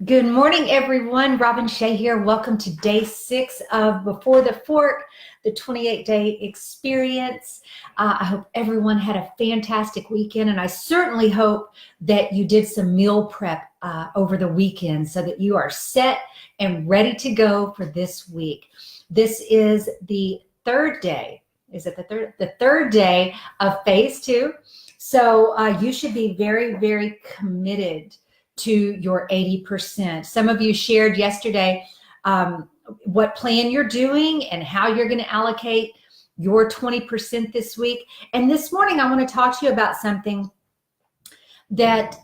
Good morning, everyone. Robin Shea here. Welcome to day 6 of Before the Fork, the 28-day experience. I hope everyone had a fantastic weekend, and I certainly hope that you did some meal prep over the weekend so that you are set and ready to go for this week. This is the third day. Is it the third? The third day of phase 2. So you should be very, very committed to your 80%. Some of you shared yesterday what plan you're doing and how you're going to allocate your 20% this week. And this morning, I want to talk to you about something that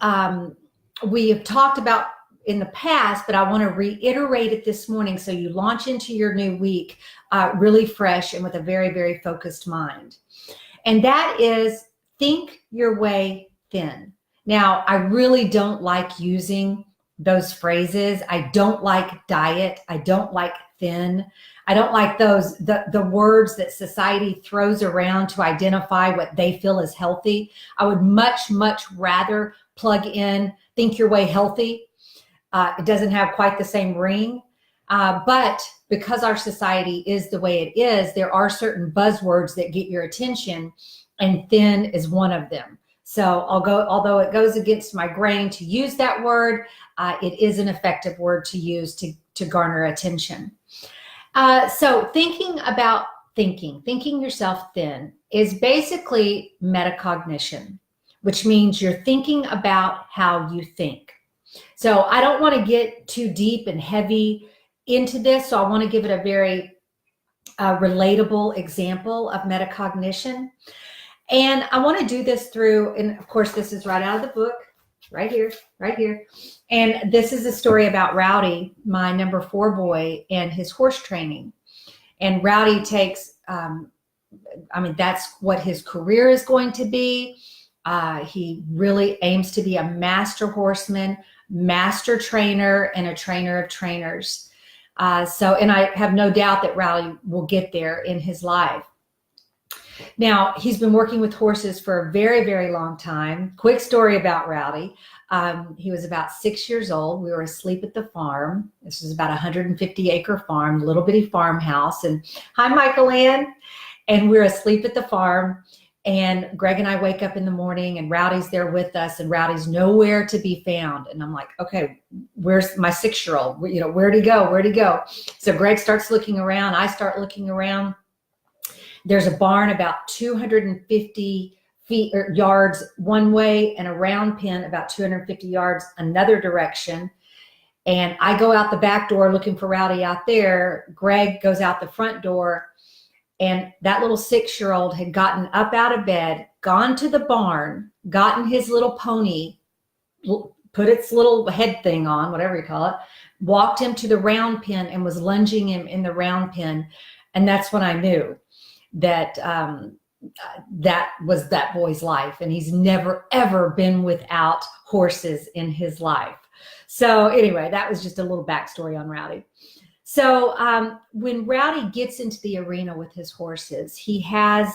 we have talked about in the past, but I want to reiterate it this morning so you launch into your new week really fresh and with a very, very focused mind. And that is think your way thin. Now, I really don't like using those phrases. I don't like diet. I don't like thin. I don't like the words that society throws around to identify what they feel is healthy. I would much, much rather plug in think your way healthy. It doesn't have quite the same ring. But because our society is the way it is, there are certain buzzwords that get your attention, and thin is one of them. So although it goes against my grain to use that word, it is an effective word to use to garner attention. So thinking about thinking yourself thin is basically metacognition, which means you're thinking about how you think. So I don't want to get too deep and heavy into this, so I want to give it a very relatable example of metacognition. And I want to do this through, and of course, this is right out of the book, right here. And this is a story about Rowdy, my number 4 boy, and his horse training. And Rowdy takes, that's what his career is going to be. He really aims to be a master horseman, master trainer, and a trainer of trainers. And I have no doubt that Rowdy will get there in his life. Now, he's been working with horses for a very, very long time. Quick story about Rowdy. He was about 6 years old. We were asleep at the farm. This was about a 150-acre farm, little bitty farmhouse. And hi, Michael Ann. And we're asleep at the farm. And Greg and I wake up in the morning, and Rowdy's there with us, and Rowdy's nowhere to be found. And I'm like, okay, where's my 6-year-old? Where'd he go? So Greg starts looking around. I start looking around. There's a barn about 250 feet or yards one way and a round pen about 250 yards another direction. And I go out the back door looking for Rowdy out there. Greg goes out the front door, and that little 6-year-old had gotten up out of bed, gone to the barn, gotten his little pony, put its little head thing on, whatever you call it, walked him to the round pen and was lunging him in the round pen. And that's when I knew that that was that boy's life, and he's never ever been without horses in his life. So anyway, that was just a little backstory on Rowdy. So when Rowdy gets into the arena with his horses, he has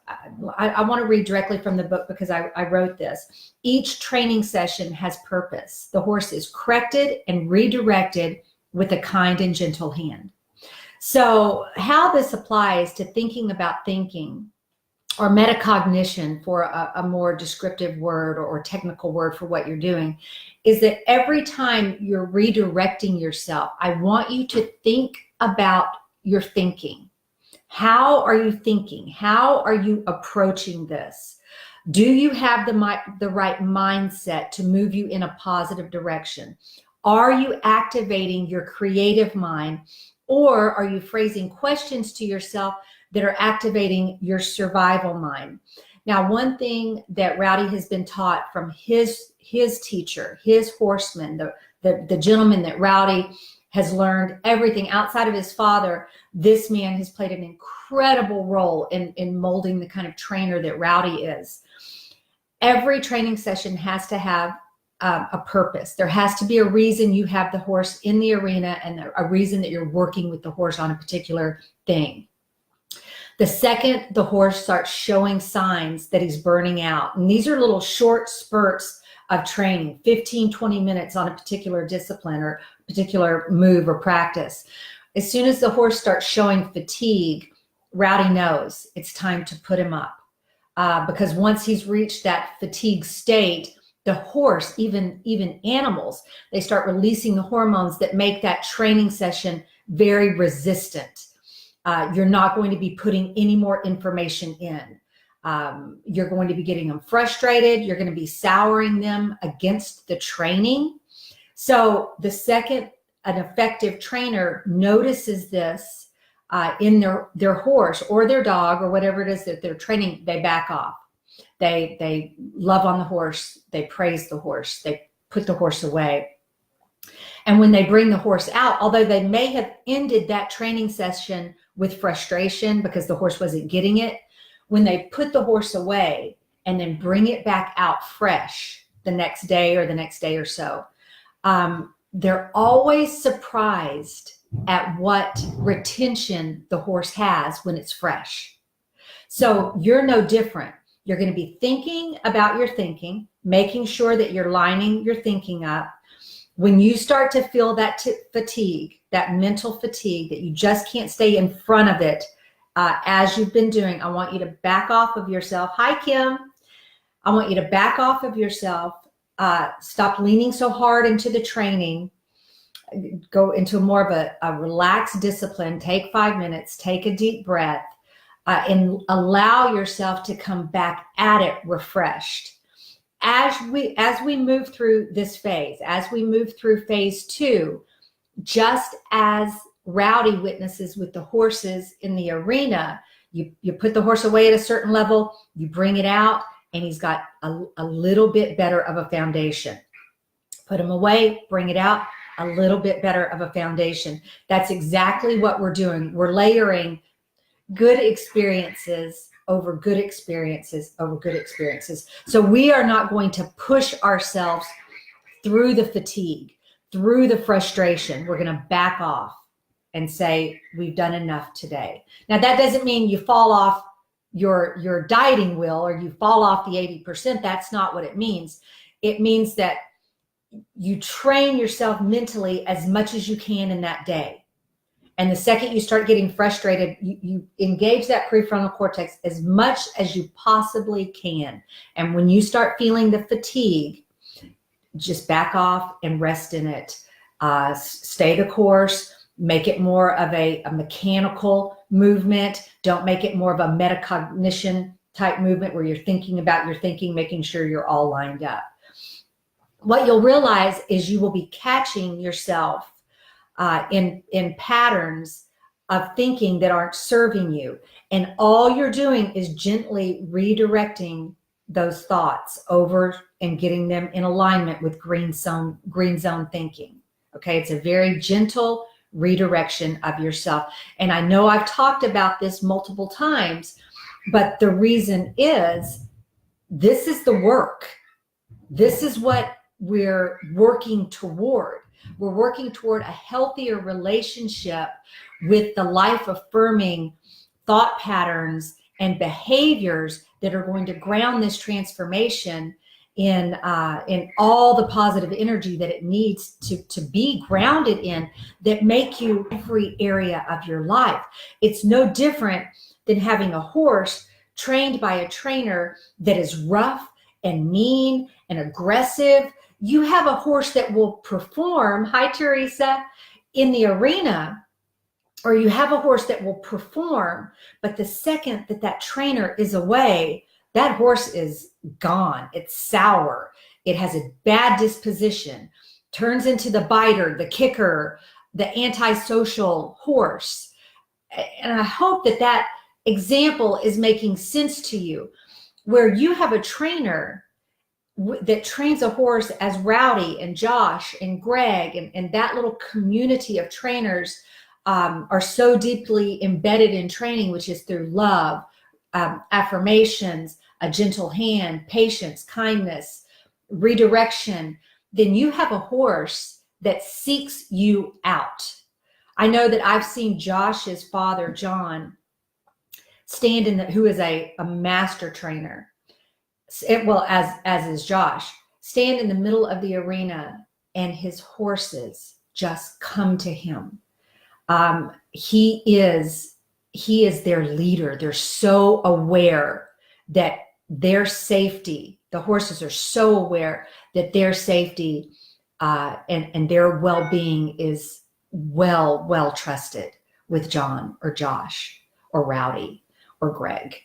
I want to read directly from the book because I wrote this. Each training session has purpose. The horse is corrected and redirected with a kind and gentle hand. So how this applies to thinking about thinking, or metacognition for a more descriptive word or technical word for what you're doing, is that every time you're redirecting yourself, I want you to think about your thinking. How are you thinking? How are you approaching this? Do you have the right mindset to move you in a positive direction? Are you activating your creative mind? Or are you phrasing questions to yourself that are activating your survival mind? Now, one thing that Rowdy has been taught from his teacher, his horseman, the gentleman that Rowdy has learned everything outside of his father, this man has played an incredible role in molding the kind of trainer that Rowdy is. Every training session has to have a purpose. There has to be a reason you have the horse in the arena and a reason that you're working with the horse on a particular thing. The second the horse starts showing signs that he's burning out, and these are little short spurts of training, 15, 20 minutes on a particular discipline or particular move or practice. As soon as the horse starts showing fatigue, Rowdy knows it's time to put him up. Because once he's reached that fatigue state, the horse, even animals, they start releasing the hormones that make that training session very resistant. You're not going to be putting any more information in. You're going to be getting them frustrated. You're going to be souring them against the training. So the second an effective trainer notices this in their horse or their dog or whatever it is that they're training, they back off. They love on the horse. They praise the horse. They put the horse away. And when they bring the horse out, although they may have ended that training session with frustration because the horse wasn't getting it, when they put the horse away and then bring it back out fresh the next day or the next day or so, they're always surprised at what retention the horse has when it's fresh. So you're no different. You're going to be thinking about your thinking, making sure that you're lining your thinking up. When you start to feel that fatigue, that mental fatigue, that you just can't stay in front of it as you've been doing, I want you to back off of yourself. Hi, Kim. I want you to back off of yourself. Stop leaning so hard into the training. Go into more of a relaxed discipline. Take 5 minutes. Take a deep breath. And allow yourself to come back at it refreshed. As we move through this phase, as we move through phase 2, just as Rowdy witnesses with the horses in the arena, you put the horse away at a certain level, you bring it out, and he's got a little bit better of a foundation. Put him away, bring it out, a little bit better of a foundation. That's exactly what we're doing. We're layering good experiences over good experiences over good experiences. So we are not going to push ourselves through the fatigue, through the frustration. We're going to back off and say, we've done enough today. Now, that doesn't mean you fall off your dieting wheel or you fall off the 80%. That's not what it means. It means that you train yourself mentally as much as you can in that day. And the second you start getting frustrated, you engage that prefrontal cortex as much as you possibly can. And when you start feeling the fatigue, just back off and rest in it. Stay the course. Make it more of a mechanical movement. Don't make it more of a metacognition type movement where you're thinking about your thinking, making sure you're all lined up. What you'll realize is you will be catching yourself in patterns of thinking that aren't serving you. And all you're doing is gently redirecting those thoughts over and getting them in alignment with green zone thinking. Okay, it's a very gentle redirection of yourself. And I know I've talked about this multiple times, but the reason is this is the work. This is what we're working toward. We're working toward a healthier relationship with the life-affirming thought patterns and behaviors that are going to ground this transformation in all the positive energy that it needs to be grounded in, that make you every area of your life. It's no different than having a horse trained by a trainer that is rough and mean and aggressive. You have a horse that will perform, hi Teresa, in the arena, or you have a horse that will perform, but the second that trainer is away, that horse is gone. It's sour. It has a bad disposition, turns into the biter, the kicker, the antisocial horse. And I hope that example is making sense to you, where you have a trainer that trains a horse as Rowdy and Josh and Greg and that little community of trainers are so deeply embedded in training, which is through love, affirmations, a gentle hand, patience, kindness, redirection. Then you have a horse that seeks you out. I know that I've seen Josh's father, John, stand who is a master trainer. Well, as is Josh, stand in the middle of the arena and his horses just come to him. He is their leader. They're so aware that their safety, the horses are so aware that their safety and their well-being is well trusted with John or Josh or Rowdy or Greg.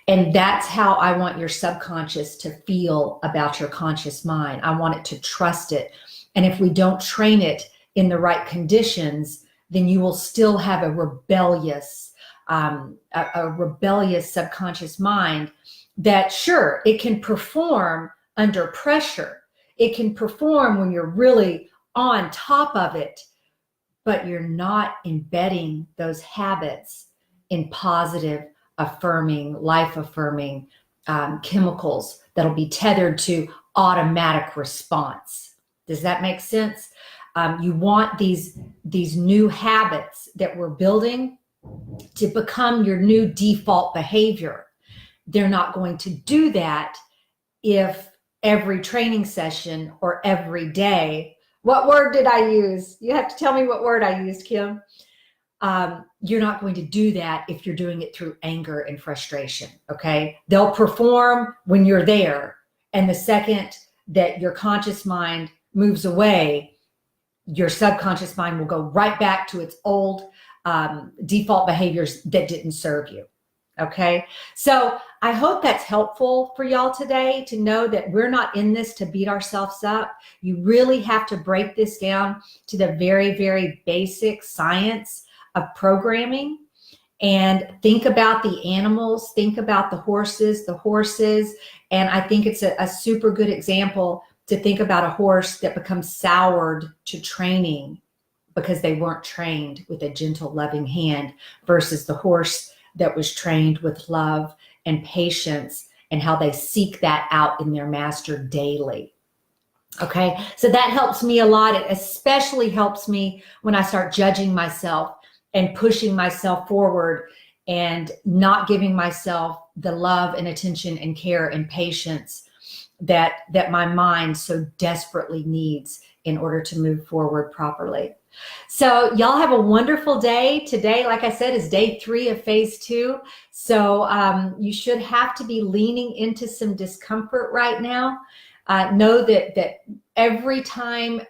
And that's how I want your subconscious to feel about your conscious mind. I want it to trust it. And if we don't train it in the right conditions, then you will still have a rebellious subconscious mind that, sure, it can perform under pressure. It can perform when you're really on top of it, but you're not embedding those habits in positive, affirming, life-affirming chemicals that'll be tethered to automatic response. Does that make sense? You want these new habits that we're building to become your new default behavior. They're not going to do that if every training session or every day. What word did I use? You have to tell me what word I used, Kim. You're not going to do that if you're doing it through anger and frustration, okay? They'll perform when you're there. And the second that your conscious mind moves away, your subconscious mind will go right back to its old default behaviors that didn't serve you, okay? So I hope that's helpful for y'all today to know that we're not in this to beat ourselves up. You really have to break this down to the very, very basic science of programming and think about the animals, think about the horses, and I think it's a super good example to think about a horse that becomes soured to training because they weren't trained with a gentle, loving hand versus the horse that was trained with love and patience and how they seek that out in their master daily. Okay, so that helps me a lot. It especially helps me when I start judging myself and pushing myself forward and not giving myself the love and attention and care and patience that my mind so desperately needs in order to move forward properly. So y'all have a wonderful day. Today, like I said, is day 3 of phase 2. So you should have to be leaning into some discomfort right now. Know that every time,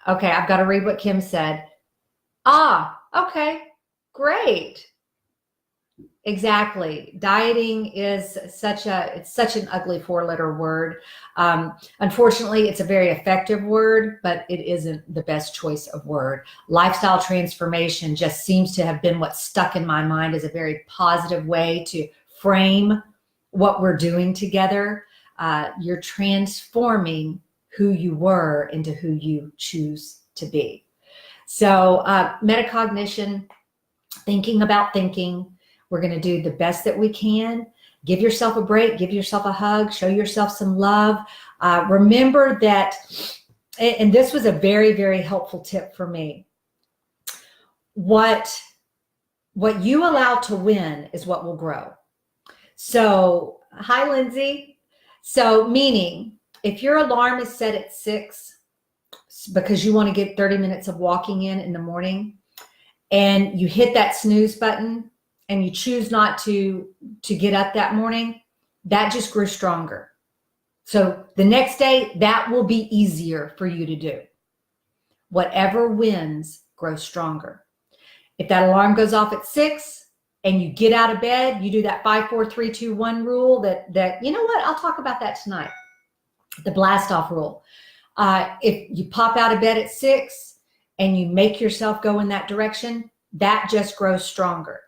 okay, I've got to read what Kim said. Okay, great. Exactly. Dieting is such an ugly 4-letter word. Unfortunately, it's a very effective word, but it isn't the best choice of word. Lifestyle transformation just seems to have been what stuck in my mind as a very positive way to frame what we're doing together. You're transforming who you were into who you choose to be. So metacognition, thinking about thinking. We're going to do the best that we can. Give yourself a break. Give yourself a hug. Show yourself some love. Remember that, and this was a very, very helpful tip for me. What you allow to win is what will grow. So, hi, Lindsay. So, meaning, if your alarm is set at 6 because you want to get 30 minutes of walking in the morning, and you hit that snooze button, and you choose not to get up that morning, that just grew stronger. So the next day, that will be easier for you to do. Whatever wins grows stronger. If that alarm goes off at 6 and you get out of bed, you do that 5, 4, 3, 2, 1 rule that you know what? I'll talk about that tonight. The blast off rule. If you pop out of bed at 6 and you make yourself go in that direction, that just grows stronger.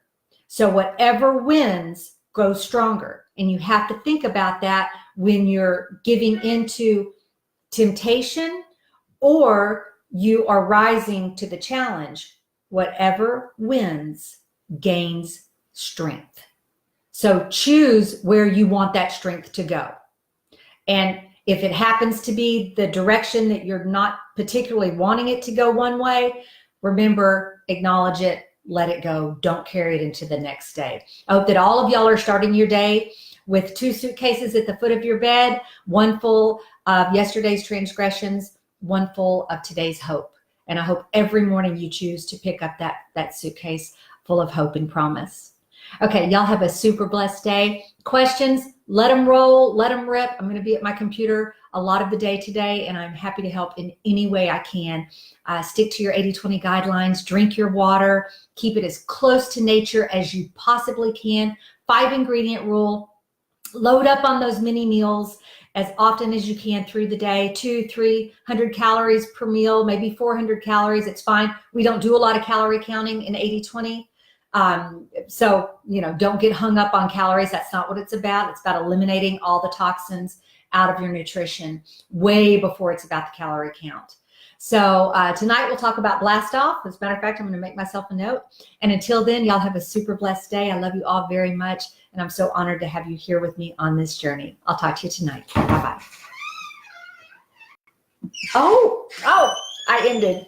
So whatever wins grows stronger. And you have to think about that when you're giving into temptation or you are rising to the challenge. Whatever wins gains strength. So choose where you want that strength to go. And if it happens to be the direction that you're not particularly wanting it to go one way, remember, acknowledge it. Let it go. Don't carry it into the next day. I hope that all of y'all are starting your day with 2 suitcases at the foot of your bed, one full of yesterday's transgressions, one full of today's hope. And I hope every morning you choose to pick up that suitcase full of hope and promise. Okay, y'all have a super blessed day. Questions, let them roll, let them rip. I'm going to be at my computer a lot of the day today, and I'm happy to help in any way I can. Stick to your 80-20 guidelines, drink your water, keep it as close to nature as you possibly can. 5-ingredient rule, load up on those mini meals as often as you can through the day. 200-300 calories per meal, maybe 400 calories. It's fine. We don't do a lot of calorie counting in 80-20. So, don't get hung up on calories. That's not what it's about. It's about eliminating all the toxins out of your nutrition way before it's about the calorie count. So tonight we'll talk about blast off. As a matter of fact, I'm going to make myself a note. And until then, y'all have a super blessed day. I love you all very much. And I'm so honored to have you here with me on this journey. I'll talk to you tonight. Bye-bye. Oh, I ended.